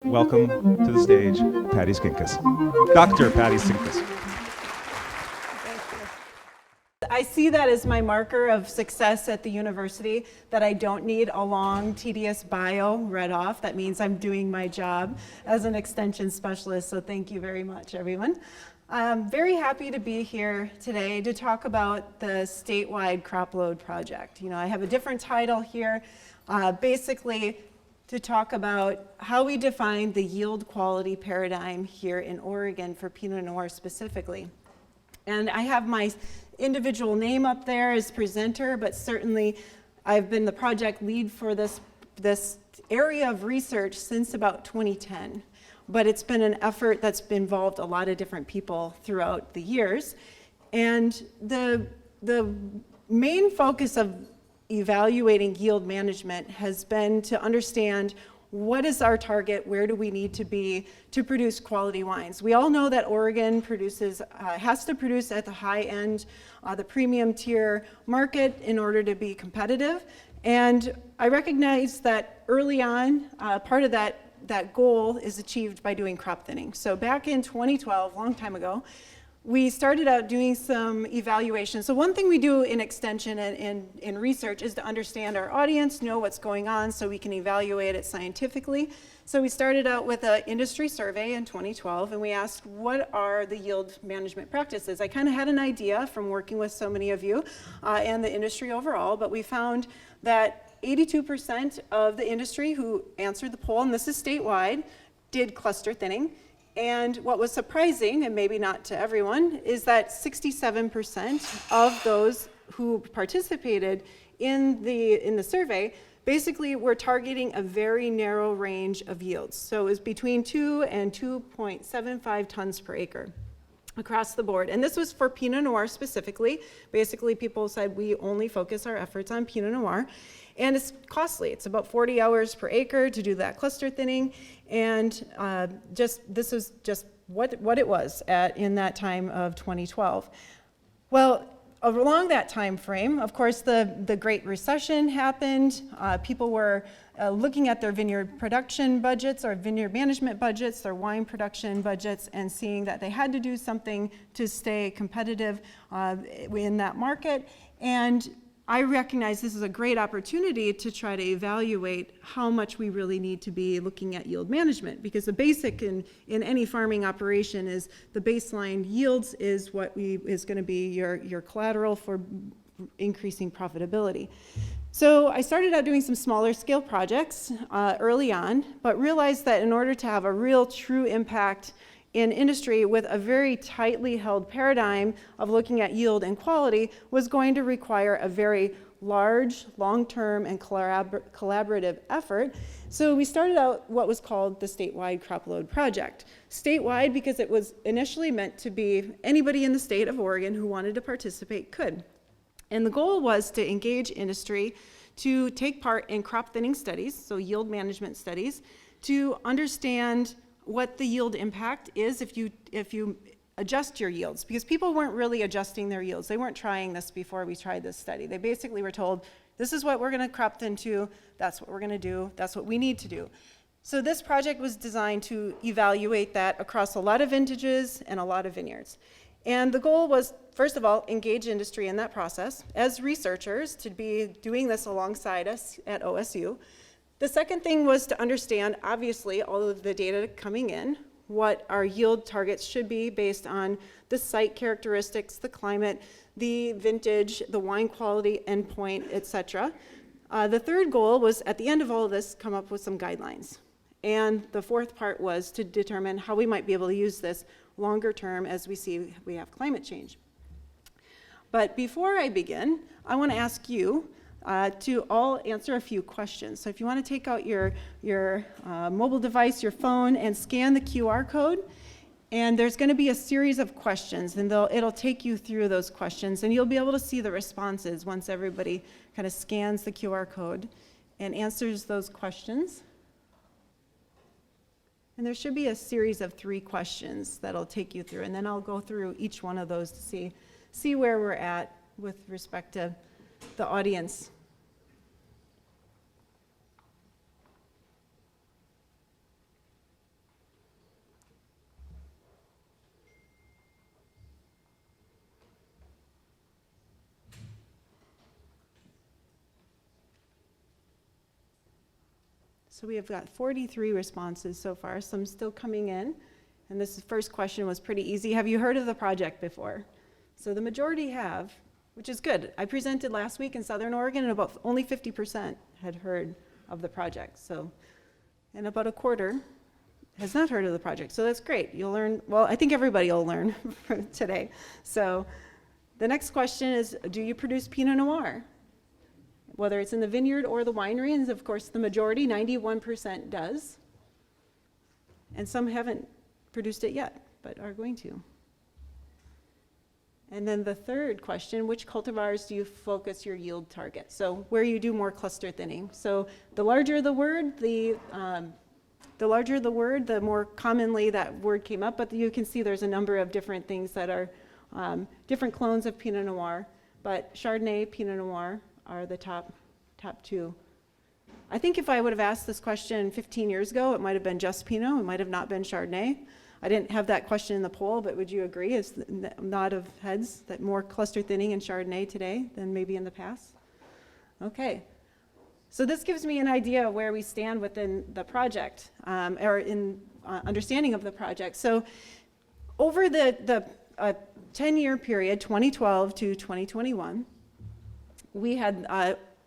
welcome to the stage, Patty Skinkis. Dr. Patty Skinkis. I see that as my marker of success at the university, that I don't need a long, tedious bio read off. That means I'm doing my job as an extension specialist, so thank you very much, everyone. I'm very happy to be here today to talk about the Statewide Crop Load Project. You know, I have a different title here, basically to talk about how we define the yield quality paradigm here in Oregon for Pinot Noir specifically. And I have my individual name up there as presenter, but certainly I've been the project lead for this area of research since about 2010. But it's been an effort that's involved a lot of different people throughout the years. And the main focus of evaluating yield management has been to understand what is our target, where do we need to be to produce quality wines. We all know that Oregon has to produce at the high end, the premium tier market in order to be competitive. And I recognize that early on, part of that goal is achieved by doing crop thinning. So back in 2012, a long time ago, we started out doing some evaluation. So one thing we do in extension and in research is to understand our audience, know what's going on so we can evaluate it scientifically. So we started out with an industry survey in 2012 and we asked, what are the yield management practices? I kind of had an idea from working with so many of you and the industry overall, but we found that 82% of the industry who answered the poll, and this is statewide, did cluster thinning. And what was surprising, and maybe not to everyone, is that 67% of those who participated in the survey basically were targeting a very narrow range of yields. So it was between 2 and 2.75 tons per acre across the board. And this was for Pinot Noir specifically. Basically, people said we only focus our efforts on Pinot Noir. And it's costly. It's about 40 hours per acre to do that cluster thinning. And this was just what it was in that time of 2012. Well, along that time frame, of course, the Great Recession happened. People were looking at their vineyard production budgets or vineyard management budgets, their wine production budgets, and seeing that they had to do something to stay competitive in that market. And I recognize this is a great opportunity to try to evaluate how much we really need to be looking at yield management, because the basic in any farming operation is the baseline yields is what is going to be your collateral for increasing profitability. So I started out doing some smaller scale projects early on, but realized that in order to have a real true impact in industry with a very tightly held paradigm of looking at yield and quality was going to require a very large, long-term, and collaborative effort. So we started out what was called the Statewide Crop Load Project. Statewide because it was initially meant to be anybody in the state of Oregon who wanted to participate could. And the goal was to engage industry to take part in crop thinning studies, so yield management studies, to understand what the yield impact is if you adjust your yields, because people weren't really adjusting their yields. They weren't trying this before we tried this study. They basically were told, this is what we're going to crop thin to, that's what we're going to do, that's what we need to do. So this project was designed to evaluate that across a lot of vintages and a lot of vineyards. And the goal was, first of all, engage industry in that process as researchers to be doing this alongside us at OSU. The second thing was to understand, obviously, all of the data coming in, what our yield targets should be based on the site characteristics, the climate, the vintage, the wine quality endpoint, etc. The third goal was, at the end of all of this, come up with some guidelines. And the fourth part was to determine how we might be able to use this longer term as we see we have climate change. But before I begin, I want to ask you to all answer a few questions. So if you want to take out your mobile device, your phone, and scan the QR code, and there's going to be a series of questions, and it'll take you through those questions, and you'll be able to see the responses once everybody kind of scans the QR code and answers those questions. And there should be a series of 3 questions that'll take you through, and then I'll go through each one of those to see where we're at with respect to the audience. So we have got 43 responses so far, some still coming in. And this first question was pretty easy. Have you heard of the project before? So the majority have, which is good. I presented last week in Southern Oregon, and about only 50% had heard of the project. So, and about a quarter has not heard of the project. So that's great. You'll learn, well, I think everybody will learn today. So the next question is, do you produce Pinot Noir? Whether it's in the vineyard or the winery, and of course the majority, 91% does. And some haven't produced it yet, but are going to. And then the third question, which cultivars do you focus your yield target? So where you do more cluster thinning. So the larger the word, the more commonly that word came up, but you can see there's a number of different things that are different clones of Pinot Noir, but Chardonnay, Pinot Noir are the top two. I think if I would have asked this question 15 years ago, it might have been just Pinot, it might have not been Chardonnay. I didn't have that question in the poll, but would you agree, is the nod of heads, that more cluster thinning in Chardonnay today than maybe in the past? Okay. So this gives me an idea of where we stand within the project, or in understanding of the project. So over the 10-year period, 2012 to 2021, we had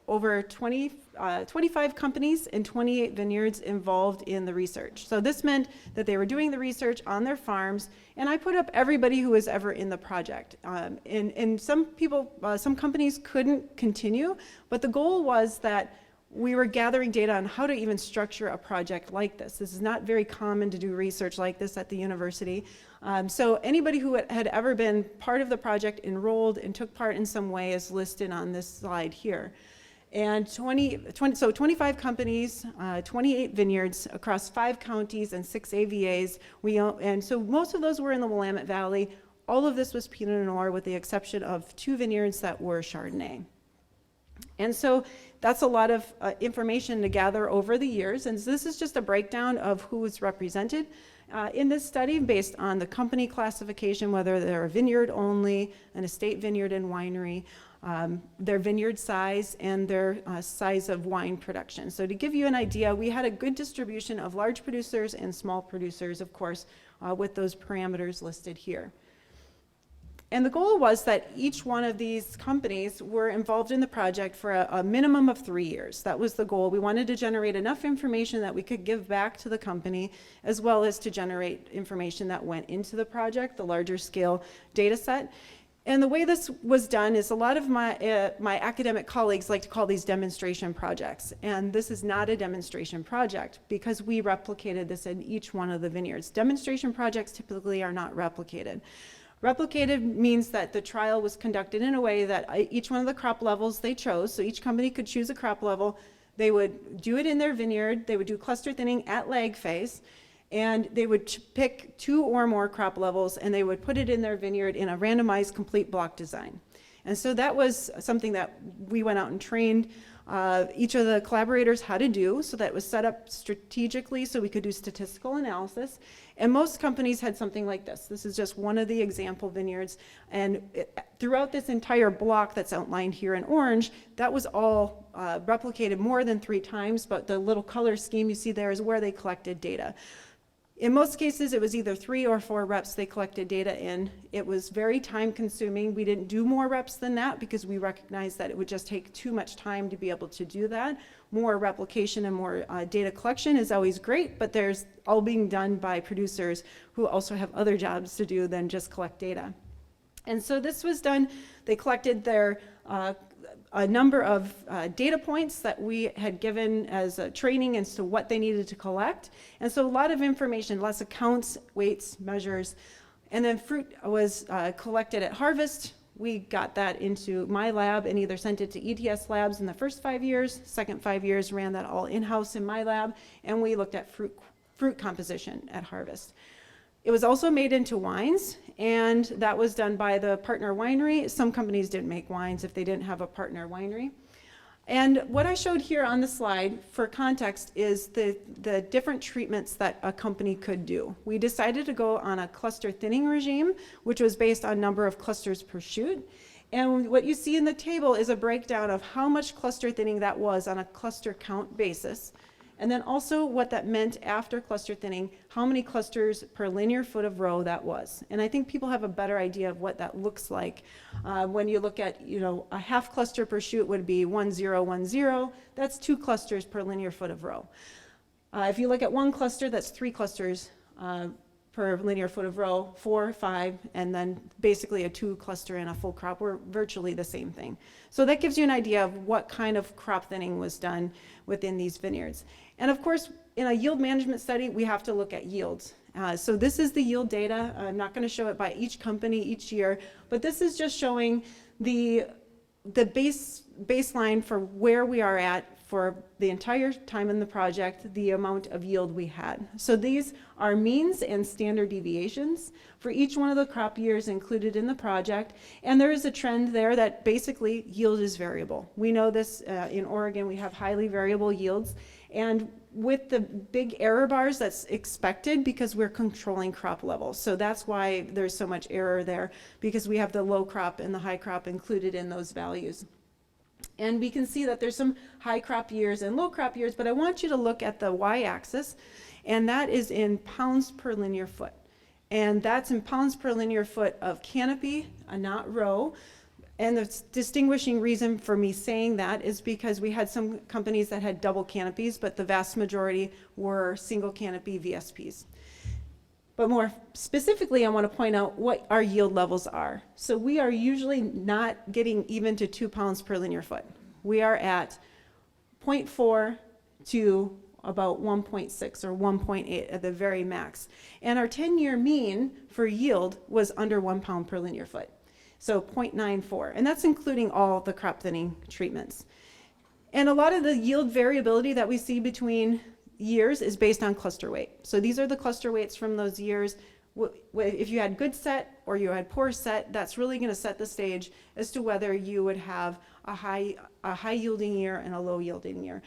over 25 companies and 28 vineyards involved in the research. So this meant that they were doing the research on their farms, and I put up everybody who was ever in the project. And some companies couldn't continue, but the goal was that we were gathering data on how to even structure a project like this. This is not very common to do research like this at the university. So anybody who had ever been part of the project, enrolled, and took part in some way is listed on this slide here. And 25 companies, 28 vineyards across 5 counties and 6 AVAs. And so most of those were in the Willamette Valley. All of this was Pinot Noir with the exception of 2 vineyards that were Chardonnay. And so that's a lot of information to gather over the years. And so this is just a breakdown of who was represented in this study based on the company classification, whether they're a vineyard only, an estate vineyard and winery, their vineyard size, and their size of wine production. So to give you an idea, we had a good distribution of large producers and small producers, of course, with those parameters listed here. And the goal was that each one of these companies were involved in the project for a minimum of 3 years. That was the goal. We wanted to generate enough information that we could give back to the company, as well as to generate information that went into the project, the larger scale data set. And the way this was done is a lot of my academic colleagues like to call these demonstration projects. And this is not a demonstration project because we replicated this in each one of the vineyards. Demonstration projects typically are not replicated. Replicated means that the trial was conducted in a way that each one of the crop levels they chose, so each company could choose a crop level, they would do it in their vineyard, they would do cluster thinning at lag phase, and they would pick 2 or more crop levels and they would put it in their vineyard in a randomized complete block design. And so that was something that we went out and trained each of the collaborators how to do, so that it was set up strategically so we could do statistical analysis. And most companies had something like this. This is just one of the example vineyards. And throughout this entire block that's outlined here in orange, that was all replicated more than 3 times, but the little color scheme you see there is where they collected data. In most cases, it was either 3 or 4 reps they collected data in. It was very time consuming. We didn't do more reps than that because we recognized that it would just take too much time to be able to do that. More replication and more data collection is always great, but there's all being done by producers who also have other jobs to do than just collect data. And so this was done, they collected their a number of data points that we had given as a training as to what they needed to collect. And so a lot of information, lots of counts, weights, measures. And then fruit was collected at harvest. We got that into my lab and either sent it to ETS labs in the first 5 years, second 5 years ran that all in-house in my lab, and we looked at fruit composition at harvest. It was also made into wines, and that was done by the partner winery. Some companies didn't make wines if they didn't have a partner winery. And what I showed here on the slide for context is the different treatments that a company could do. We decided to go on a cluster thinning regime, which was based on number of clusters per shoot. And what you see in the table is a breakdown of how much cluster thinning that was on a cluster count basis. and then also what that meant after cluster thinning, how many clusters per linear foot of row that was. And I think people have a better idea of what that looks like. When you look at, a half cluster per shoot would be 1, 0, 1, 0. That's 2 clusters per linear foot of row. If you look at 1 cluster, that's 3 clusters per linear foot of row, 4, 5, and then basically a 2 cluster and a full crop were virtually the same thing. So that gives you an idea of what kind of crop thinning was done within these vineyards. And of course, in a yield management study, we have to look at yields. So this is the yield data. I'm not going to show it by each company each year, but this is just showing the baseline for where we are at for the entire time in the project, the amount of yield we had. So these are means and standard deviations for each one of the crop years included in the project. And there is a trend there that basically yield is variable. We know this in Oregon, we have highly variable yields. And with the big error bars, that's expected because we're controlling crop levels. So that's why there's so much error there, because we have the low crop and the high crop included in those values. And we can see that there's some high crop years and low crop years, but I want you to look at the y-axis, and that is in pounds per linear foot. And that's in pounds per linear foot of canopy, not row. And the distinguishing reason for me saying that is because we had some companies that had double canopies, but the vast majority were single canopy VSPs. But more specifically, I want to point out what our yield levels are. So we are usually not getting even to 2 pounds per linear foot. We are at 0.4 to about 1.6 or 1.8 at the very max. And our 10-year mean for yield was under 1 pound per linear foot. So 0.94, and that's including all the crop thinning treatments. And a lot of the yield variability that we see between years is based on cluster weight. So these are the cluster weights from those years. If you had good set or you had poor set, that's really going to set the stage as to whether you would have a high yielding year and a low yielding year.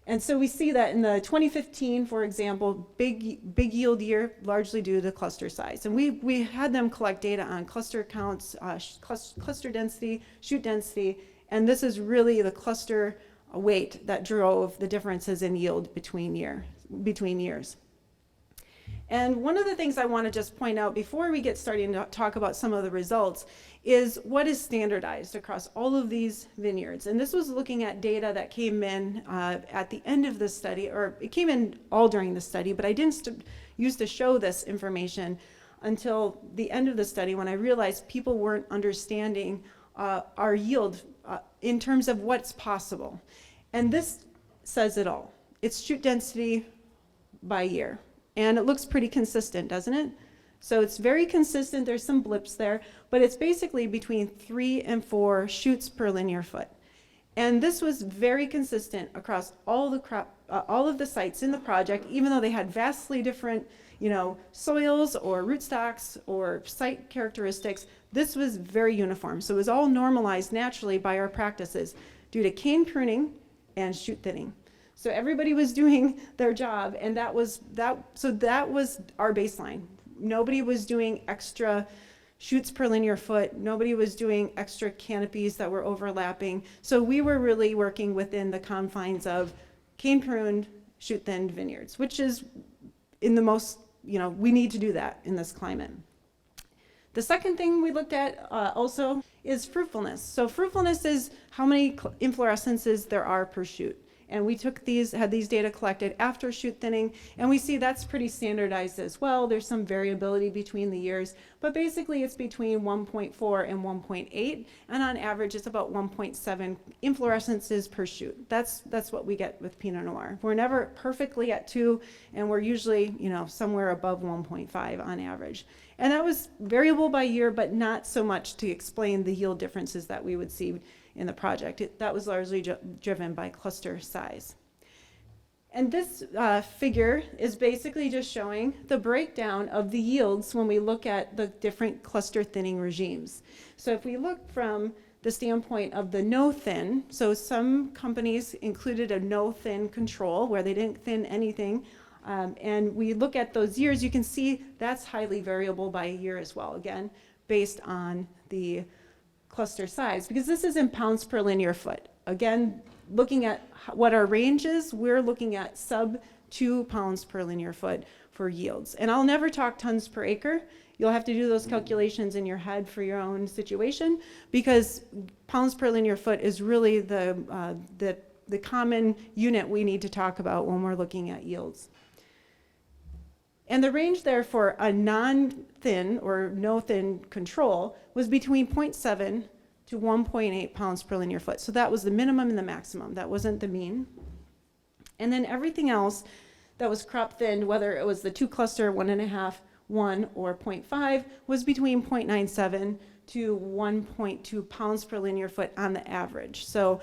And so we see that in the 2015, for example, big yield year, largely due to cluster size. And we had them collect data on cluster counts, cluster density, shoot density, and this is really the cluster weight that drove the differences in yield between years. And one of the things I want to just point out before we get started to talk about some of the results is what is standardized across all of these vineyards. And this was looking at data that came in at the end of the study, or it came in all during the study, but I didn't use to show this information until the end of the study when I realized people weren't understanding our yield in terms of what's possible. And this says it all. It's shoot density by year. And it looks pretty consistent, doesn't it? So it's very consistent. There's some blips there, but it's basically between 3 and 4 shoots per linear foot. And this was very consistent across all of the sites in the project, even though they had vastly different, soils or rootstocks or site characteristics. This was very uniform. So it was all normalized naturally by our practices due to cane pruning and shoot thinning. So everybody was doing their job, and that was our baseline. Nobody was doing extra shoots per linear foot. Nobody was doing extra canopies that were overlapping. So we were really working within the confines of cane pruned, shoot thinned vineyards, which is in the most, we need to do that in this climate. The second thing we looked at also is fruitfulness. So fruitfulness is how many inflorescences there are per shoot. And we had these data collected after shoot thinning, and we see that's pretty standardized as well. There's some variability between the years, but basically it's between 1.4 and 1.8, and on average it's about 1.7 inflorescences per shoot. That's what we get with Pinot Noir. We're never perfectly at 2, and we're usually, somewhere above 1.5 on average. And that was variable by year, but not so much to explain the yield differences that we would see in the project. That was largely driven by cluster size. And this figure is basically just showing the breakdown of the yields when we look at the different cluster thinning regimes. So if we look from the standpoint of the no-thin, so some companies included a no-thin control where they didn't thin anything, and we look at those years, you can see that's highly variable by year as well, again, based on the cluster size, because this is in pounds per linear foot again, looking at what our range is, we're looking at sub 2 pounds per linear foot for yields. And I'll never talk tons per acre. You'll have to do those calculations in your head for your own situation, because pounds per linear foot is really the common unit we need to talk about when we're looking at yields. And the range there for a non-thin or no-thin control was between 0.7 to 1.8 pounds per linear foot. So that was the minimum and the maximum. That wasn't the mean. And then everything else that was crop thinned, whether it was the 2 cluster, 1.5, 1, or 0.5, was between 0.97 to 1.2 pounds per linear foot on the average. So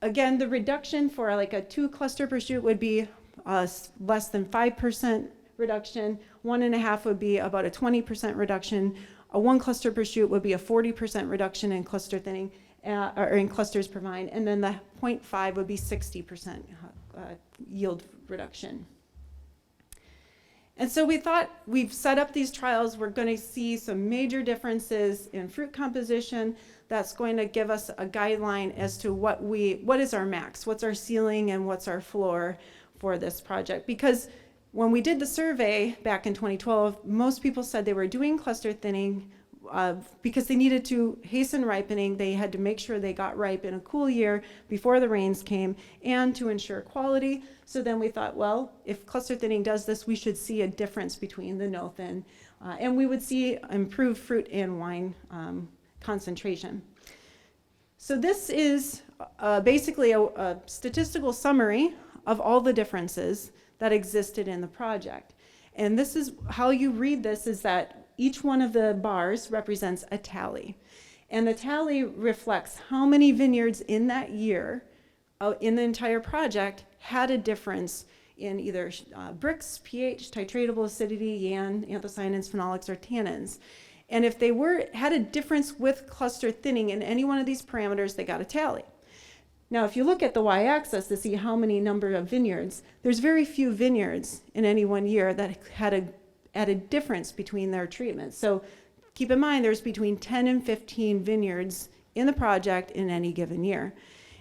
again, the reduction for like a 2 cluster per shoot would be less than 5% reduction. 1.5 would be about a 20% reduction. A 1 cluster per shoot would be a 40% reduction in cluster thinning, or in clusters per vine. And then the 0.5 would be 60% yield reduction. And so we thought, we've set up these trials, we're going to see some major differences in fruit composition. That's going to give us a guideline as to what is our max, what's our ceiling, and what's our floor for this project. Because when we did the survey back in 2012, most people said they were doing cluster thinning because they needed to hasten ripening. They had to make sure they got ripe in a cool year before the rains came, and to ensure quality. So then we thought, well, if cluster thinning does this, we should see a difference between the no-thin, and we would see improved fruit and wine concentration. So this is basically a statistical summary of all the differences that existed in the project. And this is how you read this, is that each one of the bars represents a tally. And the tally reflects how many vineyards in that year, in the entire project, had a difference in either Brix, pH, titratable acidity, YAN, anthocyanins, phenolics, or tannins. And if they had a difference with cluster thinning in any one of these parameters, they got a tally. Now, if you look at the y-axis to see how many number of vineyards, there's very few vineyards in any one year that had a difference between their treatments. So keep in mind, there's between 10 and 15 vineyards in the project in any given year.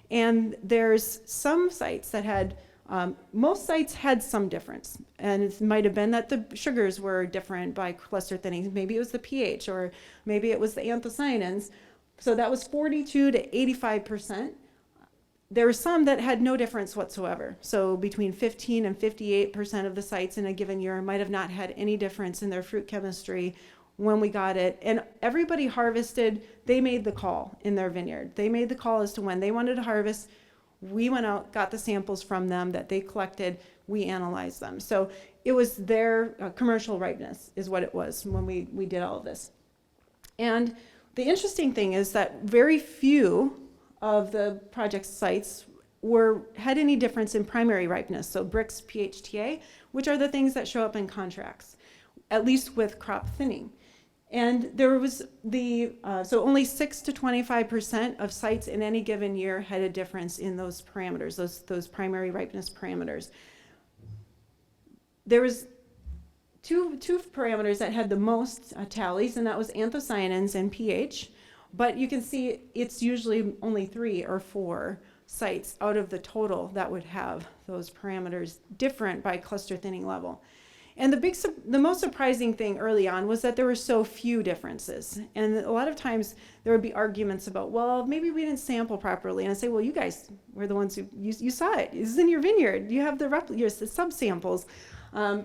And there's some sites that had, most sites had some difference. And it might have been that the sugars were different by cluster thinning. Maybe it was the pH, or maybe it was the anthocyanins. So that was 42 to 85%. There were some that had no difference whatsoever. So between 15 and 58% of the sites in a given year might have not had any difference in their fruit chemistry when we got it. And everybody harvested, they made the call in their vineyard. They made the call as to when they wanted to harvest. We went out, got the samples from them that they collected, we analyzed them. So it was their commercial ripeness is what it was when we did all of this. And the interesting thing is that very few of the project sites had any difference in primary ripeness, so Brix, pH, TA, which are the things that show up in contracts, at least with crop thinning. And there was so only 6 to 25% of sites in any given year had a difference in those parameters, those primary ripeness parameters. There was two parameters that had the most tallies, and that was anthocyanins and pH. But you can see it's usually only 3 or 4 sites out of the total that would have those parameters different by cluster thinning level. And the most surprising thing early on was that there were so few differences. And a lot of times there would be arguments about, well, maybe we didn't sample properly. And I say, well, you guys were the ones who, you saw it. This is in your vineyard. You have the subsamples.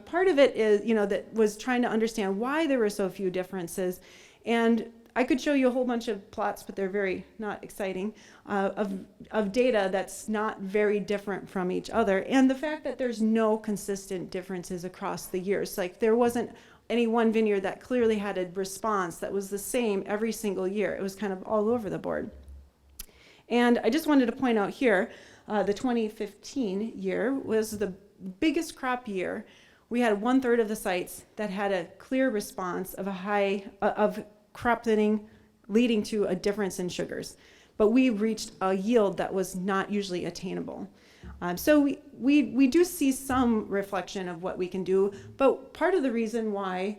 Part of it is, that was trying to understand why there were so few differences. And I could show you a whole bunch of plots, but they're very not exciting, of data that's not very different from each other. And the fact that there's no consistent differences across the years. Like there wasn't any one vineyard that clearly had a response that was the same every single year. It was kind of all over the board. And I just wanted to point out here, the 2015 year was the biggest crop year. We had 1/3 of the sites that had a clear response of of crop thinning leading to a difference in sugars. But we reached a yield that was not usually attainable. So we do see some reflection of what we can do, but part of the reason why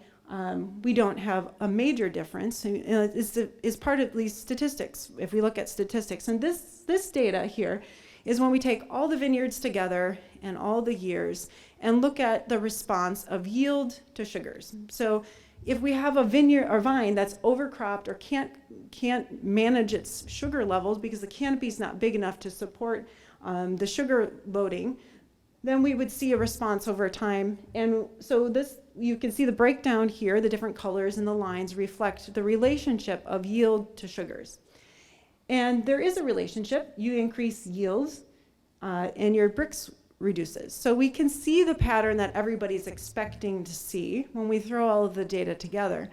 we don't have a major difference. Is part of these statistics, if we look at statistics. And this data here is when we take all the vineyards together and all the years and look at the response of yield to sugars. So if we have a vineyard or vine that's overcropped or can't manage its sugar levels because the canopy is not big enough to support the sugar loading, then we would see a response over time. And so you can see the breakdown here, the different colors and the lines reflect the relationship of yield to sugars. And there is a relationship. You increase yields and your Brix reduces. So we can see the pattern that everybody's expecting to see when we throw all of the data together.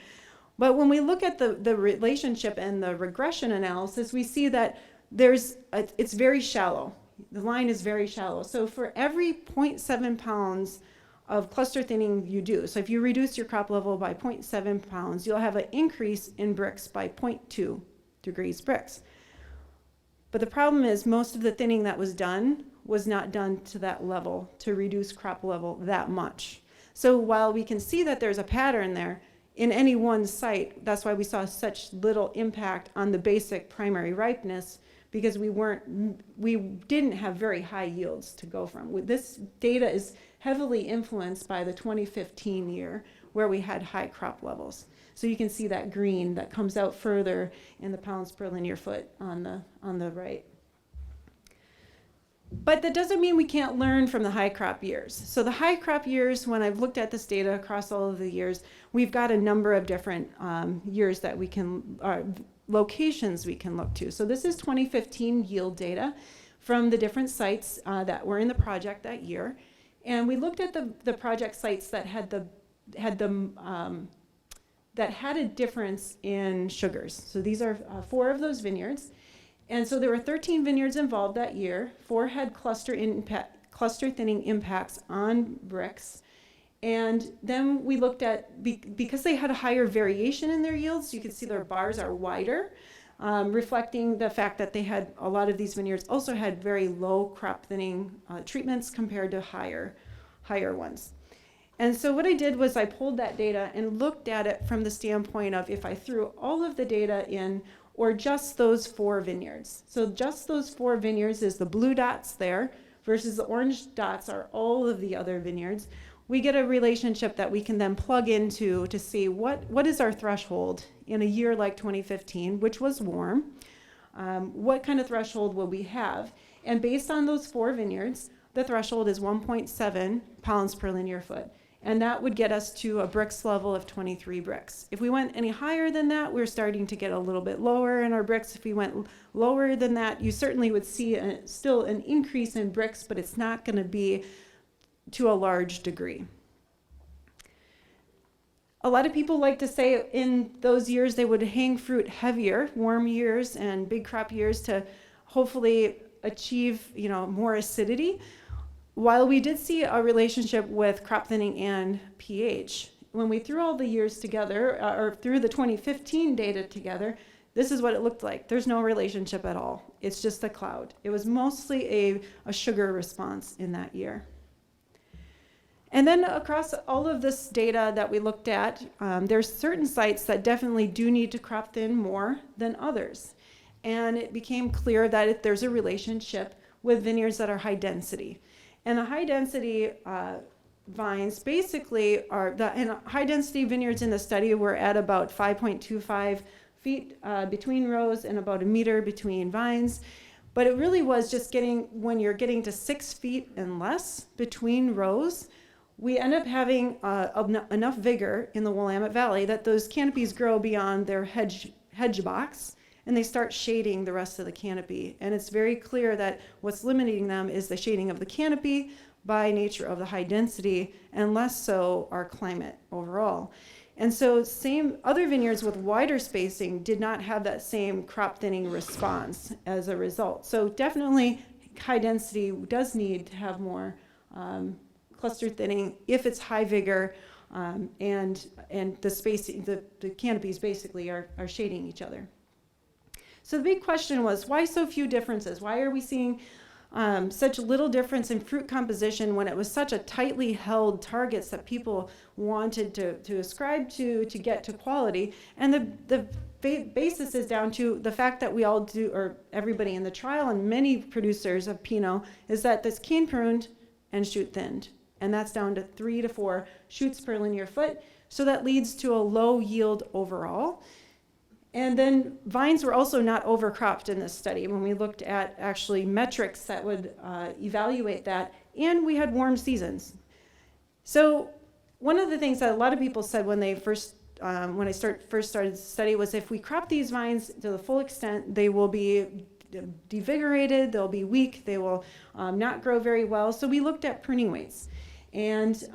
But when we look at the relationship and the regression analysis, we see that it's very shallow. The line is very shallow. So for every 0.7 pounds of cluster thinning you do, so if you reduce your crop level by 0.7 pounds, you'll have an increase in Brix by 0.2 degrees Brix. But the problem is most of the thinning that was done was not done to that level, to reduce crop level that much. So while we can see that there's a pattern there, in any one site, that's why we saw such little impact on the basic primary ripeness, because we didn't have very high yields to go from. This data is heavily influenced by the 2015 year, where we had high crop levels. So you can see that green that comes out further in the pounds per linear foot on the right. But that doesn't mean we can't learn from the high crop years. So the high crop years, when I've looked at this data across all of the years, we've got a number of different years that we can, locations we can look to. So this is 2015 yield data from the different sites that were in the project that year. And we looked at the project sites that had a difference in sugars. So these are 4 of those vineyards. And so there were 13 vineyards involved that year. 4 had cluster thinning impacts on Brix. And then we looked at, because they had a higher variation in their yields, you can see their bars are wider, reflecting the fact that they had, a lot of these vineyards also had very low crop thinning treatments compared to higher ones. And so what I did was I pulled that data and looked at it from the standpoint of if I threw all of the data in or just those 4 vineyards. So just those 4 vineyards is the blue dots there versus the orange dots are all of the other vineyards. We get a relationship that we can then plug into to see what is our threshold in a year like 2015, which was warm. What kind of threshold will we have? And based on those 4 vineyards, the threshold is 1.7 pounds per linear foot. And that would get us to a Brix level of 23 Brix. If we went any higher than that, we're starting to get a little bit lower in our Brix. If we went lower than that, you certainly would see still an increase in Brix, but it's not going to be to a large degree. A lot of people like to say in those years they would hang fruit heavier, warm years and big crop years, to hopefully achieve more acidity. While we did see a relationship with crop thinning and pH, when we threw all the years together, or threw the 2015 data together, this is what it looked like. There's no relationship at all. It's just a cloud. It was mostly a sugar response in that year. And then across all of this data that we looked at, there's certain sites that definitely do need to crop thin more than others. And it became clear that if there's a relationship with vineyards that are high density. And the high density vines basically and high density vineyards in the study were at about 5.25 feet between rows and about 1 meter between vines. But it really was just when you're getting to 6 feet and less between rows, we end up having enough vigor in the Willamette Valley that those canopies grow beyond their hedge box, and they start shading the rest of the canopy. And it's very clear that what's limiting them is the shading of the canopy by nature of the high density, and less so our climate overall. And so other vineyards with wider spacing did not have that same crop thinning response as a result. So definitely high density does need to have more cluster thinning if it's high vigor, and the spacing, the canopies basically are shading each other. So the big question was, why so few differences? Why are we seeing such little difference in fruit composition when it was such a tightly held targets that people wanted to ascribe to get to quality. And the basis is down to the fact that we all do, or everybody in the trial and many producers of Pinot, is that this cane pruned and shoot thinned. And that's down to 3 to 4 shoots per linear foot. So that leads to a low yield overall. And then vines were also not overcropped in this study when we looked at actually metrics that would evaluate that, and we had warm seasons. So one of the things that a lot of people said when they first started the study was if we crop these vines to the full extent, they will be devigorated, they'll be weak, they will not grow very well. So we looked at pruning weights and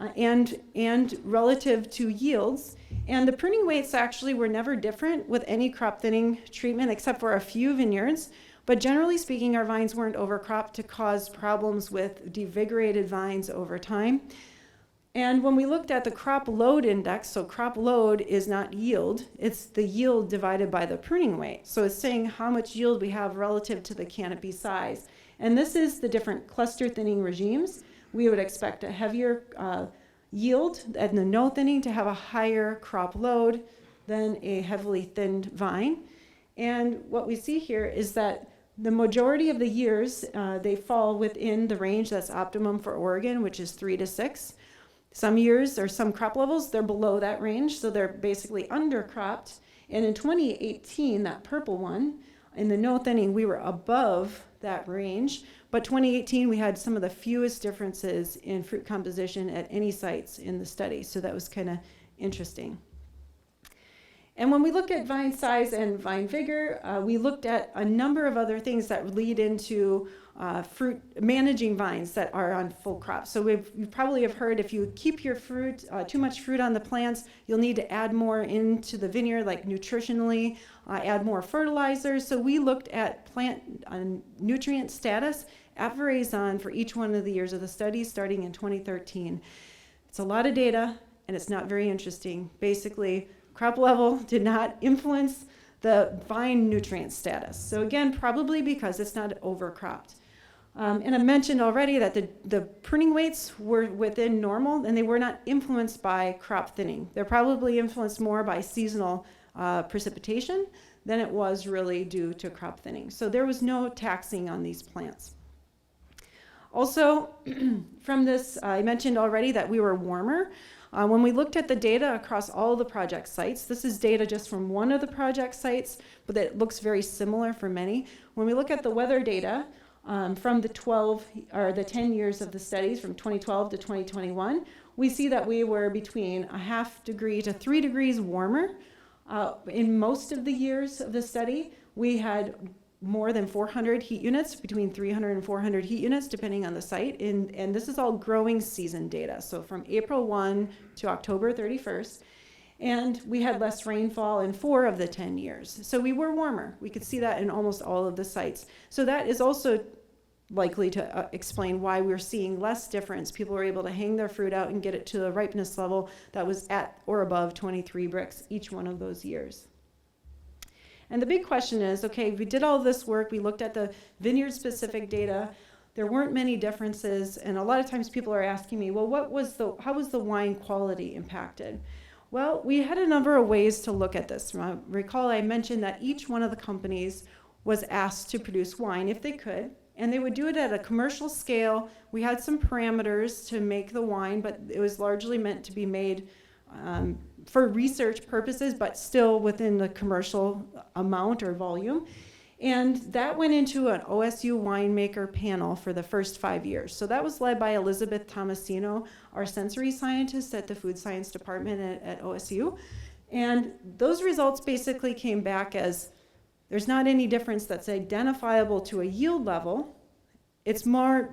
relative to yields. And the pruning weights actually were never different with any crop thinning treatment except for a few vineyards. But generally speaking, our vines weren't overcropped to cause problems with devigorated vines over time. And when we looked at the crop load index, so crop load is not yield, it's the yield divided by the pruning weight. So it's saying how much yield we have relative to the canopy size. And this is the different cluster thinning regimes. We would expect a heavier yield and the no thinning to have a higher crop load than a heavily thinned vine. And what we see here is that the majority of the years, they fall within the range that's optimum for Oregon, which is 3 to 6. Some years or some crop levels, they're below that range, so they're basically undercropped. And in 2018, that purple one, in the no thinning, we were above that range. But 2018, we had some of the fewest differences in fruit composition at any sites in the study. So that was kind of interesting. And when we look at vine size and vine vigor, we looked at a number of other things that lead into fruit managing vines that are on full crop. So you probably have heard if you keep your fruit, too much fruit on the plants, you'll need to add more into the vineyard, like nutritionally, add more fertilizers. So we looked at plant nutrient status at Veraison for each one of the years of the study starting in 2013. It's a lot of data and it's not very interesting. Basically, crop level did not influence the vine nutrient status. So again, probably because it's not overcropped. And I mentioned already that the pruning weights were within normal and they were not influenced by crop thinning. They're probably influenced more by seasonal precipitation than it was really due to crop thinning. So there was no taxing on these plants. Also, from this, I mentioned already that we were warmer. When we looked at the data across all the project sites, this is data just from one of the project sites, but it looks very similar for many. When we look at the weather data from the 10 years of the studies from 2012 to 2021, we see that we were between a 0.5 degree to 3 degrees warmer. In most of the years of the study, we had more than 400 heat units, between 300 and 400 heat units, depending on the site. And this is all growing season data, so from April 1 to October 31st. And we had less rainfall in 4 of the 10 years. So we were warmer. We could see that in almost all of the sites. So that is also likely to explain why we're seeing less difference. People were able to hang their fruit out and get it to a ripeness level that was at or above 23 bricks each one of those years. And the big question is, okay, we did all this work, we looked at the vineyard-specific data, there weren't many differences, and a lot of times people are asking me, well, how was the wine quality impacted? Well, we had a number of ways to look at this. Recall I mentioned that each one of the companies was asked to produce wine if they could, and they would do it at a commercial scale. We had some parameters to make the wine, but it was largely meant to be made for research purposes, but still within the commercial amount or volume. And that went into an OSU winemaker panel for the first 5 years. So that was led by Elizabeth Tomasino, our sensory scientist at the food science department at OSU. And those results basically came back as there's not any difference that's identifiable to a yield level. It's more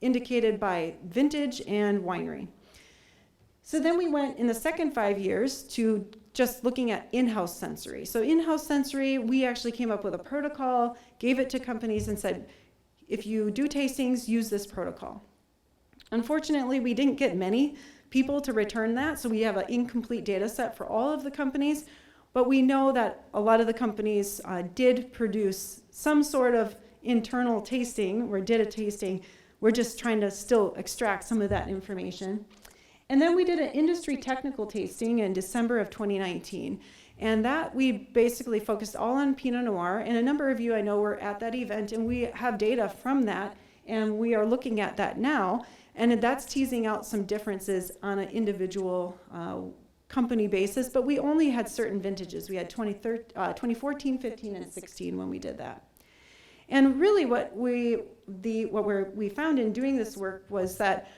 indicated by vintage and winery. So then we went in the second 5 years to just looking at in-house sensory. So in-house sensory, we actually came up with a protocol, gave it to companies and said, if you do tastings, use this protocol. Unfortunately, we didn't get many people to return that, so we have an incomplete data set for all of the companies, but we know that a lot of the companies did produce some sort of internal tasting, or did a tasting, we're just trying to still extract some of that information. And then we did an industry technical tasting in December of 2019. And that we basically focused all on Pinot Noir. And a number of you I know were at that event, and we have data from that, and we are looking at that now. And that's teasing out some differences on an individual company basis, but we only had certain vintages. We had 2014, 15, and 16 when we did that. And really what we found in doing this work was that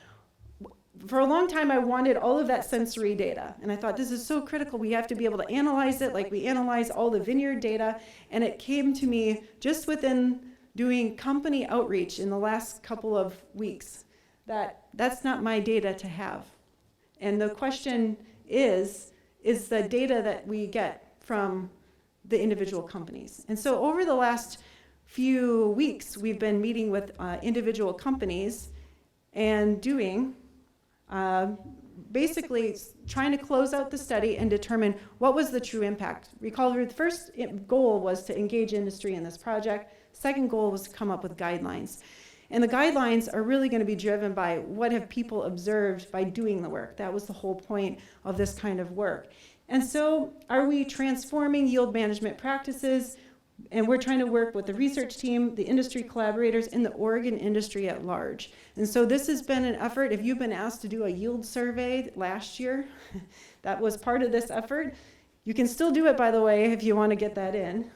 for a long time I wanted all of that sensory data. And I thought, this is so critical. We have to be able to analyze it like we analyze all the vineyard data. And it came to me just within doing company outreach in the last couple of weeks that that's not my data to have. And the question is the data that we get from the individual companies. And so over the last few weeks, we've been meeting with individual companies and doing basically trying to close out the study and determine what was the true impact. Recall the first goal was to engage industry in this project. Second goal was to come up with guidelines. And the guidelines are really going to be driven by what have people observed by doing the work. That was the whole point of this kind of work. And so are we transforming yield management practices? And we're trying to work with the research team, the industry collaborators, and the Oregon industry at large. And so this has been an effort. If you've been asked to do a yield survey last year, that was part of this effort. You can still do it, by the way, if you want to get that in.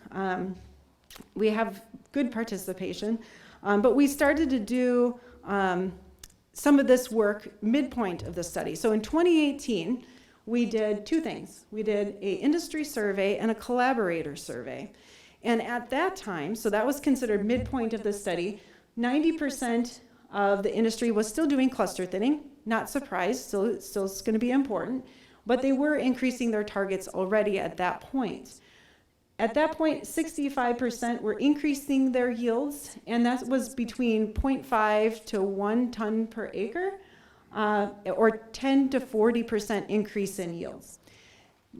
We have good participation. But we started to do some of this work midpoint of the study. So in 2018, we did two things. We did an industry survey and a collaborator survey. And at that time, so that was considered midpoint of the study, 90% of the industry was still doing cluster thinning. Not surprised, still it's going to be important. But they were increasing their targets already at that point. At that point, 65% were increasing their yields, and that was between 0.5 to 1 ton per acre, or 10 to 40% increase in yields.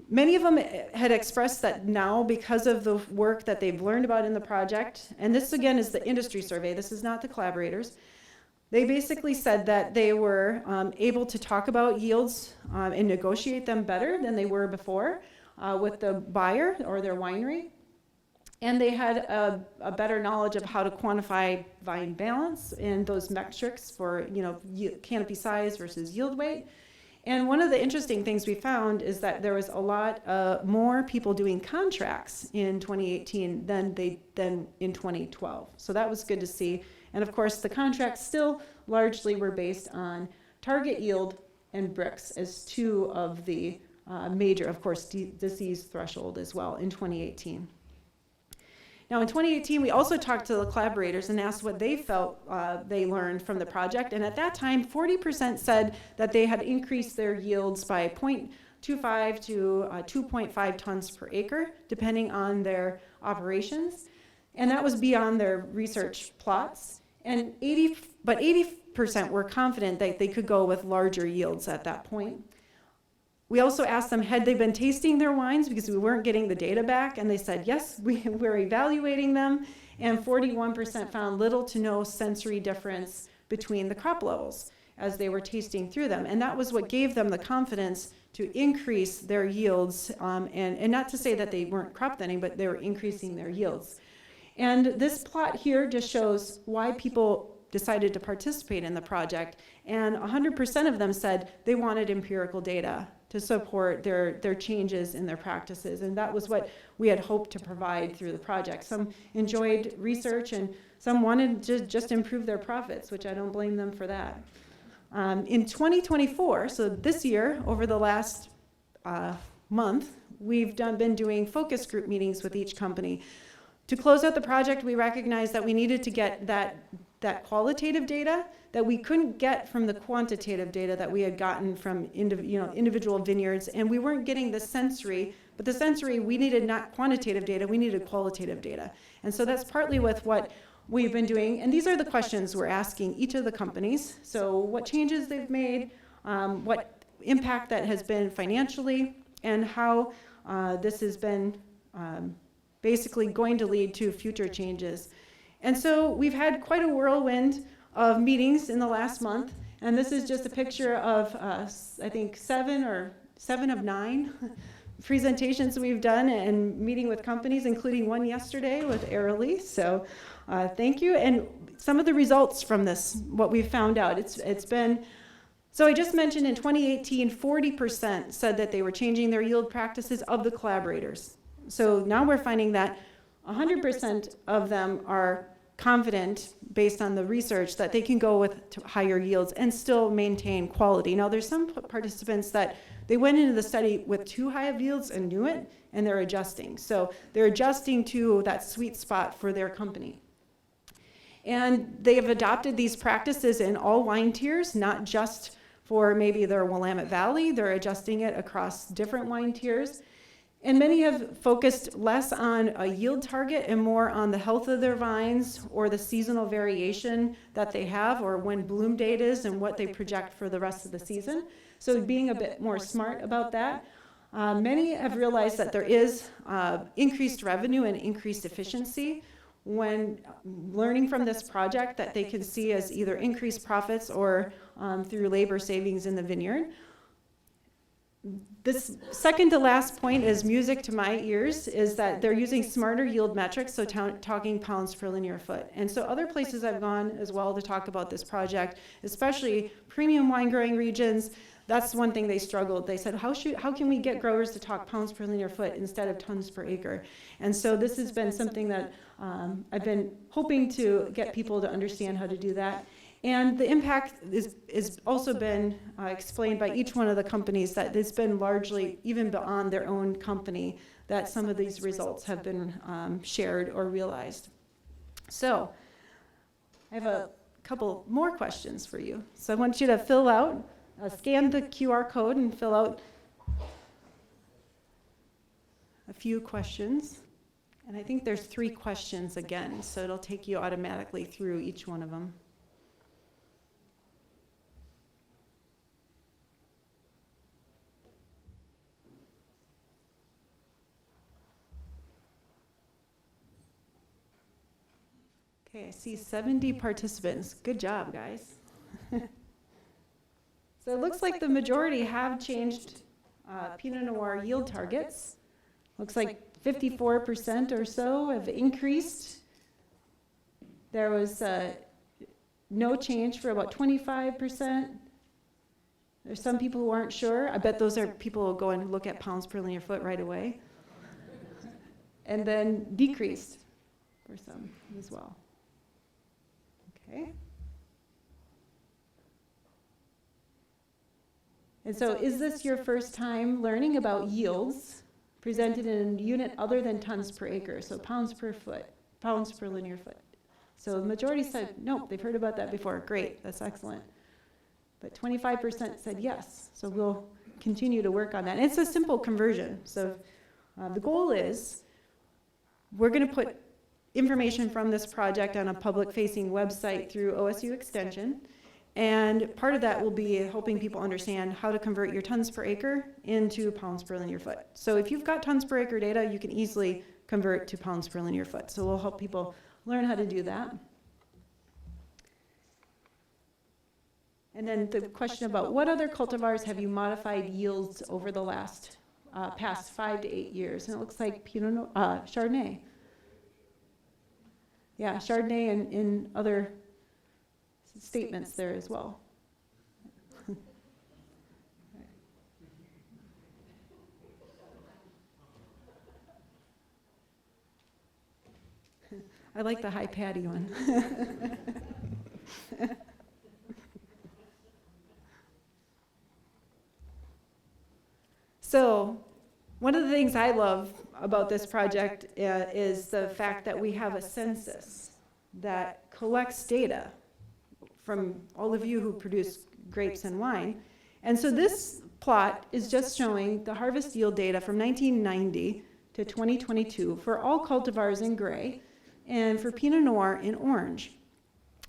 Many of them had expressed that now, because of the work that they've learned about in the project, and this again is the industry survey, this is not the collaborators, they basically said that they were able to talk about yields and negotiate them better than they were before. With the buyer or their winery, and they had a better knowledge of how to quantify vine balance and those metrics for canopy size versus yield weight. And one of the interesting things we found is that there was a lot more people doing contracts in 2018 than in 2012. So that was good to see. And of course, the contracts still largely were based on target yield and bricks as two of the major, of course, disease threshold as well in 2018. Now in 2018, we also talked to the collaborators and asked what they felt they learned from the project. And at that time, 40% said that they had increased their yields by 0.25 to 2.5 tons per acre, depending on their operations. And that was beyond their research plots. And 80% were confident that they could go with larger yields at that point. We also asked them, had they been tasting their wines, because we weren't getting the data back, and they said, yes, we're evaluating them, and 41% found little to no sensory difference between the crop levels as they were tasting through them. And that was what gave them the confidence to increase their yields, and not to say that they weren't crop thinning, but they were increasing their yields. And this plot here just shows why people decided to participate in the project, and 100% of them said they wanted empirical data to support their changes in their practices, and that was what we had hoped to provide through the project. Some enjoyed research, and some wanted to just improve their profits, which I don't blame them for that. In 2024, so this year, over the last month, we've been doing focus group meetings with each company. To close out the project, we recognized that we needed to get that qualitative data that we couldn't get from the quantitative data that we had gotten from individual vineyards, and we weren't getting the sensory, but the sensory, we needed not quantitative data, we needed qualitative data. And so that's partly with what we've been doing, and these are the questions we're asking each of the companies. So what changes they've made, what impact that has been financially, and how this has been basically going to lead to future changes. And so we've had quite a whirlwind of meetings in the last month, and this is just a picture of, I think, seven of 9 presentations we've done and meeting with companies, including one yesterday with Airly. So thank you. And some of the results from this, what we've found out, it's been, so I just mentioned in 2018, 40% said that they were changing their yield practices of the collaborators. So now we're finding that 100% of them are confident, based on the research, that they can go with higher yields and still maintain quality. Now, there's some participants that they went into the study with too high of yields and knew it, and they're adjusting. So they're adjusting to that sweet spot for their company. And they have adopted these practices in all wine tiers, not just for maybe their Willamette Valley. They're adjusting it across different wine tiers. And many have focused less on a yield target and more on the health of their vines or the seasonal variation that they have, or when bloom date is and what they project for the rest of the season. So being a bit more smart about that. Many have realized that there is increased revenue and increased efficiency when learning from this project that they can see as either increased profits or through labor savings in the vineyard. This second to last point is music to my ears, is that they're using smarter yield metrics, so talking pounds per linear foot. And so other places I've gone as well to talk about this project, especially premium wine growing regions, that's one thing they struggled. They said, how can we get growers to talk pounds per linear foot instead of tons per acre? And so this has been something that I've been hoping to get people to understand how to do that. And the impact is also been explained by each one of the companies, that it's been largely, even beyond their own company, that some of these results have been shared or realized. So I have a couple more questions for you. So I want you to fill out, scan the QR code and fill out a few questions. And I think there's 3 questions again, so it'll take you automatically through each one of them. Okay, I see 70 participants. Good job, guys. So it looks like the majority have changed Pinot Noir yield targets. Looks like 54% or so have increased. There was no change for about 25%. There's some people who aren't sure. I bet those are people who will go and look at pounds per linear foot right away. And then decreased for some as well. Okay. And so is this your first time learning about yields presented in a unit other than tons per acre, so pounds per foot, pounds per linear foot? So the majority said, nope, they've heard about that before. Great, that's excellent. But 25% said yes, so we'll continue to work on that. And it's a simple conversion. So the goal is we're going to put information from this project on a public-facing website through OSU Extension. And part of that will be helping people understand how to convert your tons per acre into pounds per linear foot. So if you've got tons per acre data, you can easily convert to pounds per linear foot. So we'll help people learn how to do that. And then the question about what other cultivars have you modified yields over the last past 5 to 8 years? And it looks like Chardonnay. Yeah, Chardonnay and in other statements there as well. I like the high patty one. So one of the things I love about this project is the fact that we have a census that collects data from all of you who produce grapes and wine. And so this plot is just showing the harvest yield data from 1990 to 2022 for all cultivars in gray and for Pinot Noir in orange.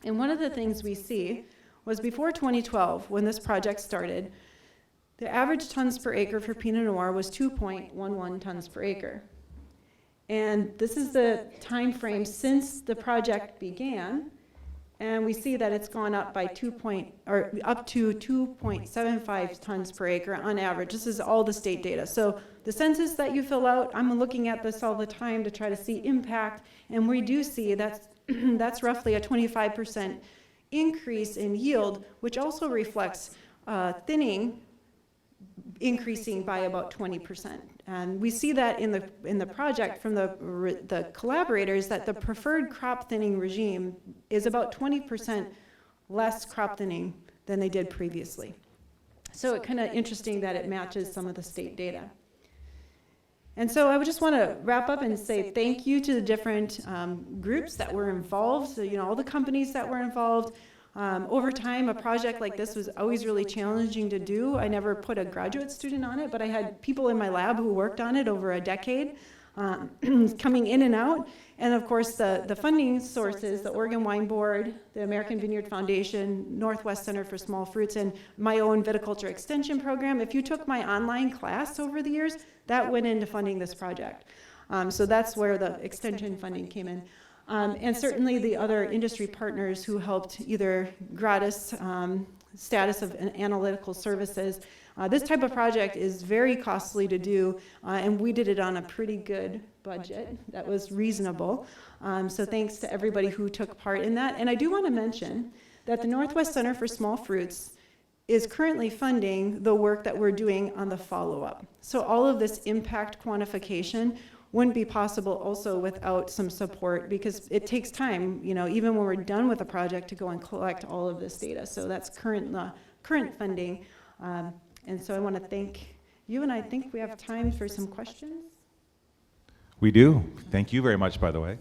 And one of the things we see was before 2012, when this project started, the average tons per acre for Pinot Noir was 2.11 tons per acre. And this is the time frame since the project began. And we see that it's gone up by up to 2.75 tons per acre on average. This is all the state data. So the census that you fill out, I'm looking at this all the time to try to see impact, and we do see that's that's roughly a 25% increase in yield, which also reflects thinning increasing by about 20%. And we see that in the project from the collaborators that the preferred crop thinning regime is about 20% less crop thinning than they did previously. So it's kind of interesting that it matches some of the state data. And so I would just want to wrap up and say thank you to the different groups that were involved, so, all the companies that were involved. Over time, a project like this was always really challenging to do. I never put a graduate student on it, but I had people in my lab who worked on it over a decade, coming in and out. And of course, the funding sources, the Oregon Wine Board, the American Vineyard Foundation, Northwest Center for Small Fruits, and my own viticulture extension program. If you took my online class over the years, that went into funding this project. So that's where the extension funding came in. And certainly the other industry partners who helped either gratis status of analytical services. This type of project is very costly to do, and we did it on a pretty good budget that was reasonable. So thanks to everybody who took part in that. And I do want to mention that the Northwest Center for Small Fruits is currently funding the work that we're doing on the follow-up. So all of this impact quantification wouldn't be possible also without some support, because it takes time, even when we're done with a project, to go and collect all of this data. So that's current funding. And so I want to thank you, and I think we have time for some questions. We do. Thank you very much, by the way.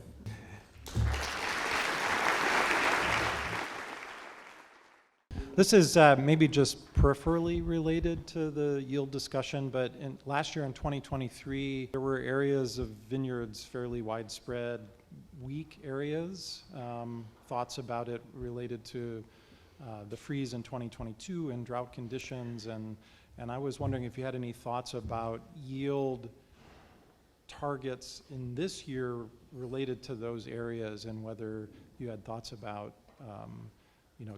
This is maybe just peripherally related to the yield discussion, but last year in 2023, there were areas of vineyards, fairly widespread, weak areas. Thoughts about it related to the freeze in 2022 and drought conditions, and I was wondering if you had any thoughts about yield targets in this year related to those areas, and whether you had thoughts about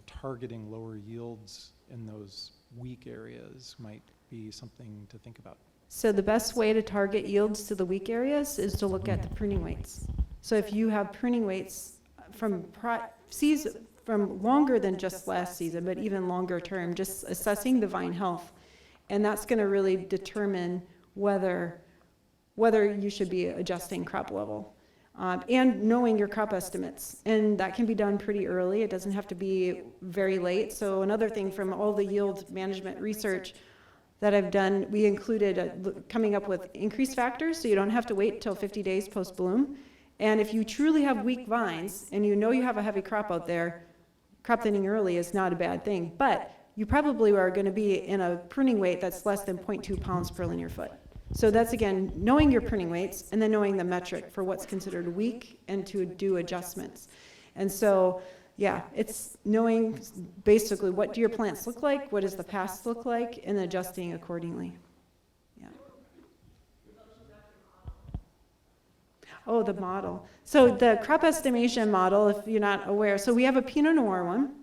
targeting lower yields in those weak areas might be something to think about. So the best way to target yields to the weak areas is to look at the pruning weights. So if you have pruning weights from longer than just last season, but even longer term, just assessing the vine health, and that's going to really determine whether you should be adjusting crop level. And knowing your crop estimates. And that can be done pretty early. It doesn't have to be very late. So another thing from all the yield management research that I've done, we included coming up with increase factors, so you don't have to wait till 50 days post-bloom. And if you truly have weak vines, and you know you have a heavy crop out there, crop thinning early is not a bad thing. But you probably are going to be in a pruning weight that's less than 0.2 pounds per linear foot. So that's, again, knowing your pruning weights and then knowing the metric for what's considered weak and to do adjustments. And so, yeah, it's knowing basically what do your plants look like, what does the past look like, and adjusting accordingly. Yeah. Oh, the model. So the crop estimation model, if you're not aware, so we have a Pinot Noir one.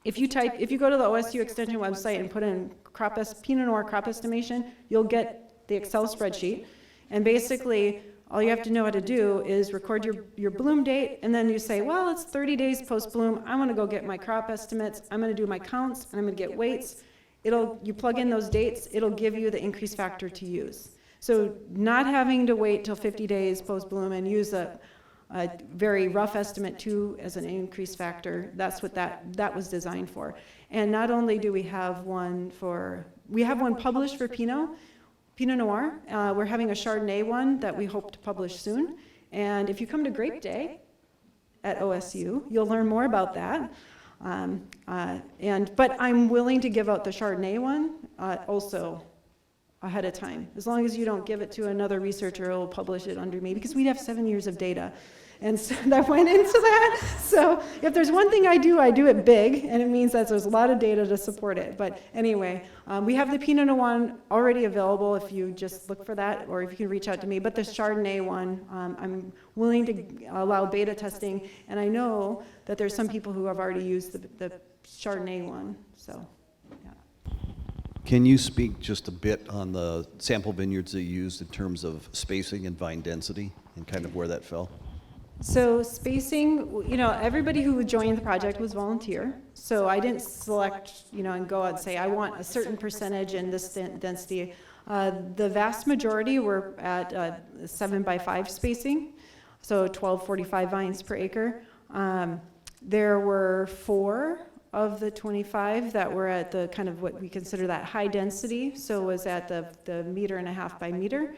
If you go to the OSU Extension website and put in Pinot Noir crop estimation, you'll get the Excel spreadsheet, and basically all you have to know how to do is record your bloom date, and then you say, well, it's 30 days post-bloom, I'm going to go get my crop estimates, I'm going to do my counts, and I'm going to get weights. You plug in those dates, it'll give you the increase factor to use. So not having to wait till 50 days post-bloom and use a very rough estimate too as an increase factor, that's what that was designed for. And not only do we have one published for Pinot Noir. We're having a Chardonnay one that we hope to publish soon. And if you come to Grape Day at OSU, you'll learn more about that. But I'm willing to give out the Chardonnay one also ahead of time. As long as you don't give it to another researcher who will publish it under me, because we have 7 years of data. And so that went into that. So if there's one thing I do it big, and it means that there's a lot of data to support it. But anyway, we have the Pinot Noir already available if you just look for that, or if you can reach out to me. But the Chardonnay one, I'm willing to allow beta testing, and I know that there's some people who have already used the Chardonnay one, so, yeah. Can you speak just a bit on the sample vineyards that you used in terms of spacing and vine density and kind of where that fell? So spacing, everybody who joined the project was volunteer. So I didn't select, and go out and say, I want a certain percentage in this density. The vast majority were at 7x5 spacing, so 1245 vines per acre. There were 4 of the 25 that were at the kind of what we consider that high density, so was at the 1.5 meters by meter,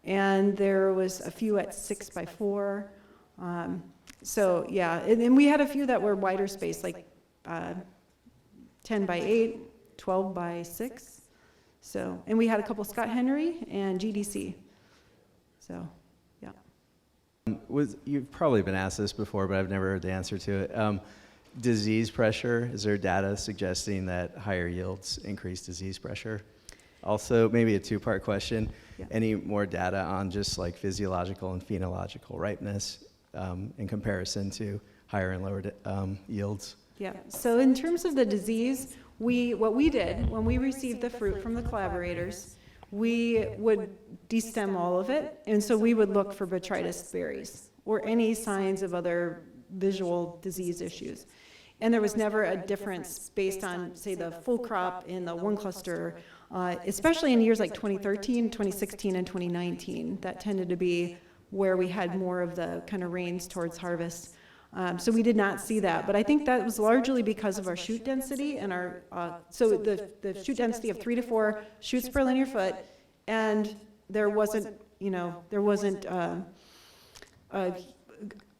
and there was a few at 6x4. So yeah, and we had a few that were wider space, like 10x8, 12x6. So, and we had a couple Scott Henry and GDC. So, yeah. You've probably been asked this before, but I've never heard the answer to it. Disease pressure, is there data suggesting that higher yields increase disease pressure? Also, maybe a two-part question. Yeah. Any more data on just like physiological and phenological ripeness in comparison to higher and lower yields? Yeah, so in terms of the disease, what we did when we received the fruit from the collaborators, we would destem all of it, and so we would look for botrytis berries or any signs of other visual disease issues. And there was never a difference based on, say, the full crop in the one cluster, especially in years like 2013, 2016, and 2019. That tended to be where we had more of the kind of rains towards harvest. So we did not see that, but I think that was largely because of our shoot density and our, so the shoot density of 3 to 4 shoots per linear foot, and there wasn't,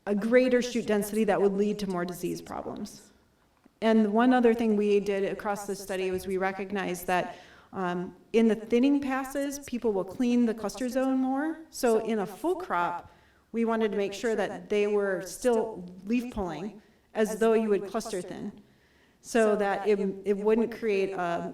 a greater shoot density that would lead to more disease problems. And one other thing we did across the study was we recognized that in the thinning passes, people will clean the cluster zone more. So in a full crop, we wanted to make sure that they were still leaf pulling as though you would cluster thin, so that it wouldn't create an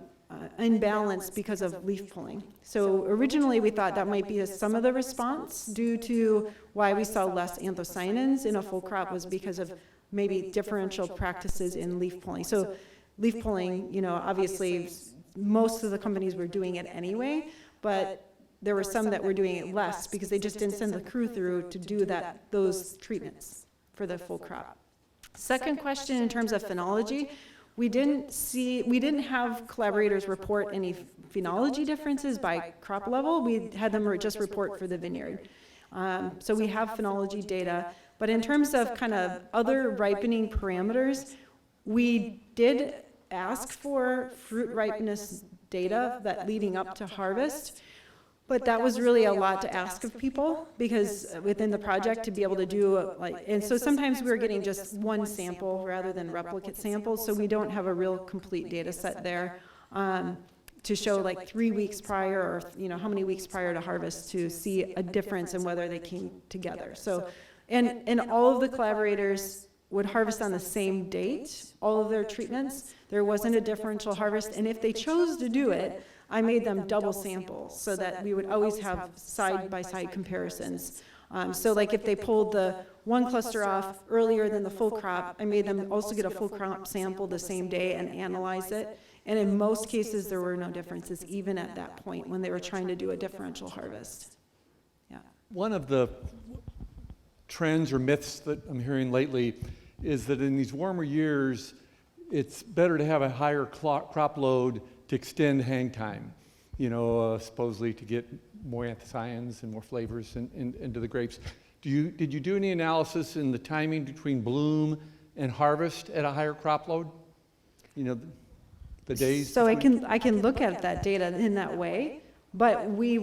imbalance because of leaf pulling. So originally we thought that might be some of the response due to why we saw less anthocyanins in a full crop was because of maybe differential practices in leaf pulling. So leaf pulling, obviously most of the companies were doing it anyway, but there were some that were doing it less because they just didn't send the crew through to do those treatments for the full crop. Second question, in terms of phenology, we didn't have collaborators report any phenology differences by crop level. We had them just report for the vineyard. So we have phenology data, but in terms of kind of other ripening parameters, we did ask for fruit ripeness data that leading up to harvest. But that was really a lot to ask of people, because within the project to be able to do and so sometimes we were getting just one sample rather than replicate samples, so we don't have a real complete data set there to show like 3 weeks prior or how many weeks prior to harvest to see a difference in whether they came together. So, and all of the collaborators would harvest on the same date, all of their treatments. There wasn't a differential harvest, and if they chose to do it, I made them double samples so that we would always have side-by-side comparisons. So like if they pulled the one cluster off earlier than the full crop, I made them also get a full crop sample the same day and analyze it. And in most cases, there were no differences, even at that point when they were trying to do a differential harvest. Yeah. One of the trends or myths that I'm hearing lately is that in these warmer years, it's better to have a higher crop load to extend hang time, supposedly to get more anthocyanins and more flavors into the grapes. Did you do any analysis in the timing between bloom and harvest at a higher crop load? The days? So I can look at that data in that way, but we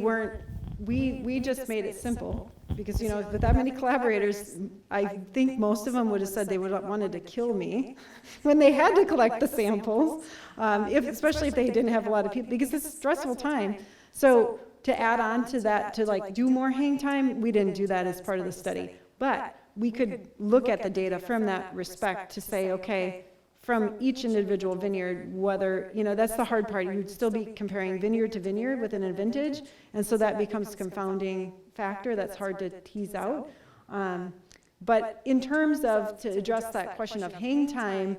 just made it simple. Because, with that many collaborators, I think most of them would have said they would have wanted to kill me when they had to collect the samples, especially if they didn't have a lot of people, because it's a stressful time. So to add on to that, to do more hang time, we didn't do that as part of the study. But we could look at the data from that respect to say, okay, from each individual vineyard, whether, that's the hard part. You'd still be comparing vineyard to vineyard within a vintage, and so that becomes a confounding factor that's hard to tease out. But in terms of, to address that question of hang time,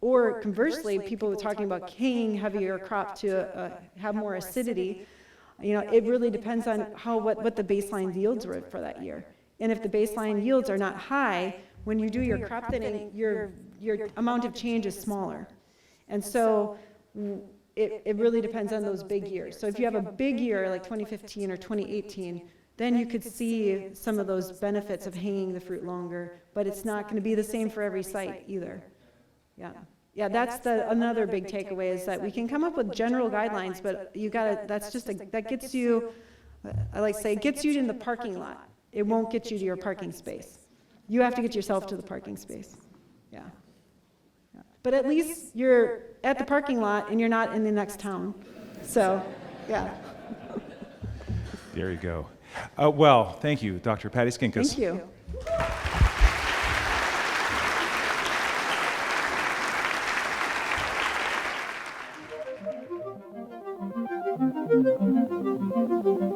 or conversely, people were talking about hanging heavier crop to have more acidity, it really depends on what the baseline yields were for that year. And if the baseline yields are not high, when you do your crop thinning, your amount of change is smaller. And so it really depends on those big years. So if you have a big year like 2015 or 2018, then you could see some of those benefits of hanging the fruit longer, but it's not going to be the same for every site either. Yeah, that's another big takeaway, is that we can come up with general guidelines, but that gets you, I like to say, it gets you in the parking lot. It won't get you to your parking space. You have to get yourself to the parking space. Yeah. But at least you're at the parking lot and you're not in the next town. So, yeah. There you go. Well, thank you, Dr. Patty Skinkis. Thank you.